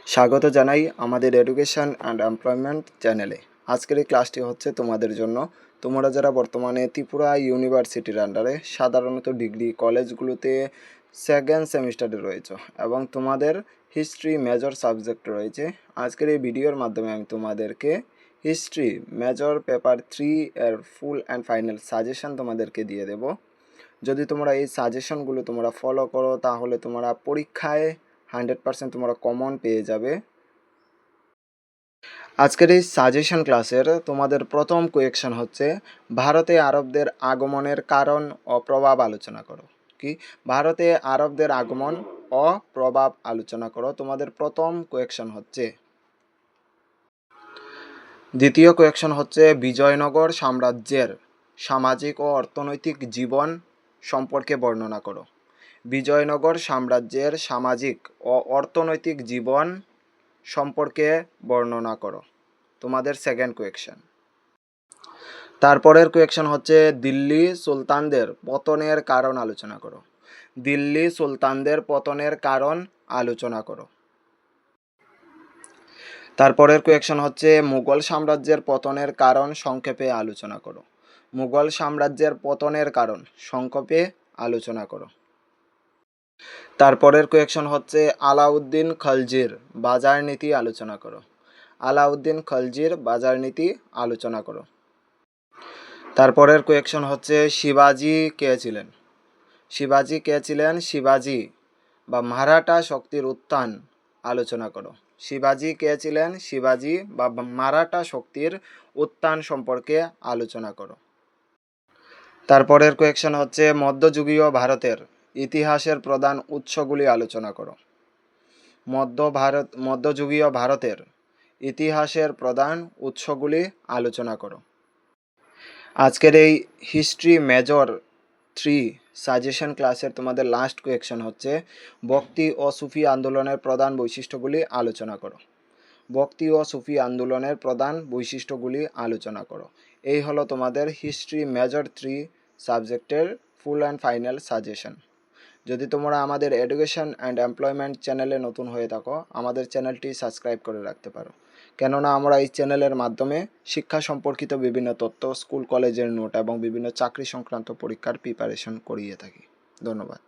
স্বাগত জানাই আমাদের এডুকেশন অ্যান্ড এমপ্লয়মেন্ট চ্যানেলে। আজকের এই ক্লাসটি হচ্ছে তোমাদের জন্য। তোমরা যারা বর্তমানে ত্রিপুরা ইউনিভার্সিটির আন্ডারে সাধারণত ডিগ্রি কলেজগুলোতে সেকেন্ড সেমিস্টারে রয়েছে এবং তোমাদের হিস্ট্রি মেজর সাবজেক্ট রয়েছে, আজকের এই ভিডিওর মাধ্যমে আমি তোমাদেরকে হিস্ট্রি মেজর পেপার 3 এর ফুল অ্যান্ড ফাইনাল সাজেশন তোমাদেরকে দিয়ে দেব। যদি তোমরা এই সাজেশনগুলো তোমরা ফলো করো তাহলে তোমরা পরীক্ষায় 100% তোমরা কমন পেয়ে যাবে। আজকের এই সাজেশন ক্লাসের তোমাদের প্রথম কোয়েকশন হচ্ছে ভারতে আরবদের আগমনের কারণ ও প্রভাব আলোচনা করো। কি ভারতে আরবদের আগমন ও প্রভাব আলোচনা করো, তোমাদের প্রথম কোয়েকশন হচ্ছে। দ্বিতীয় কোয়েকশন হচ্ছে বিজয়নগর সাম্রাজ্যের সামাজিক ও অর্থনৈতিক জীবন সম্পর্কে বর্ণনা করো। বিজয়নগর সাম্রাজ্যের সামাজিক ও অর্থনৈতিক জীবন সম্পর্কে বর্ণনা করো, তোমাদের সেকেন্ড কোয়েকশন। তারপরের কোয়েকশন হচ্ছে দিল্লি সুলতানদের পতনের কারণ আলোচনা করো। দিল্লি সুলতানদের পতনের কারণ আলোচনা করো। তারপরের কোয়েকশন হচ্ছে মুঘল সাম্রাজ্যের পতনের কারণ সংক্ষেপে আলোচনা করো। মুঘল সাম্রাজ্যের পতনের কারণ সংক্ষেপে আলোচনা করো। তারপরের কোয়েকশন হচ্ছে আলাউদ্দিন খলজির বাজার নীতি আলোচনা করো। আলাউদ্দিন খলজির বাজার নীতি আলোচনা করো। তারপরের কোয়েকশন হচ্ছে শিবাজি কে ছিলেন। শিবাজি কে ছিলেন, শিবাজি বা মারাঠা শক্তির উত্থান আলোচনা করো। শিবাজি কে ছিলেন, শিবাজি বা মারাঠা শক্তির উত্থান সম্পর্কে আলোচনা করো। তারপরের কোয়েকশন হচ্ছে মধ্যযুগীয় ভারতের ইতিহাসের প্রধান উৎসগুলি আলোচনা করো। মধ্যযুগীয় ভারতের ইতিহাসের প্রধান উৎসগুলি আলোচনা করো। আজকের এই হিস্ট্রি মেজর 3 সাজেশন ক্লাসের তোমাদের লাস্ট কোয়েকশন হচ্ছে ভক্তি ও সুফি আন্দোলনের প্রধান বৈশিষ্ট্যগুলি আলোচনা করো। ভক্তি ও সুফি আন্দোলনের প্রধান বৈশিষ্ট্যগুলি আলোচনা করো। এই হলো তোমাদের হিস্ট্রি মেজর 3 সাবজেক্টের ফুল অ্যান্ড ফাইনাল সাজেশন। যদি তোমরা আমাদের এডুকেশন অ্যান্ড এমপ্লয়মেন্ট চ্যানেলে নতুন হয়ে থাকো, আমাদের চ্যানেলটি সাবস্ক্রাইব করে রাখতে পারো, কেননা আমরা এই চ্যানেলের মাধ্যমে শিক্ষা সম্পর্কিত বিভিন্ন তথ্য, স্কুল কলেজের নোট এবং বিভিন্ন চাকরি সংক্রান্ত পরীক্ষার প্রিপারেশন করিয়ে থাকি। ধন্যবাদ।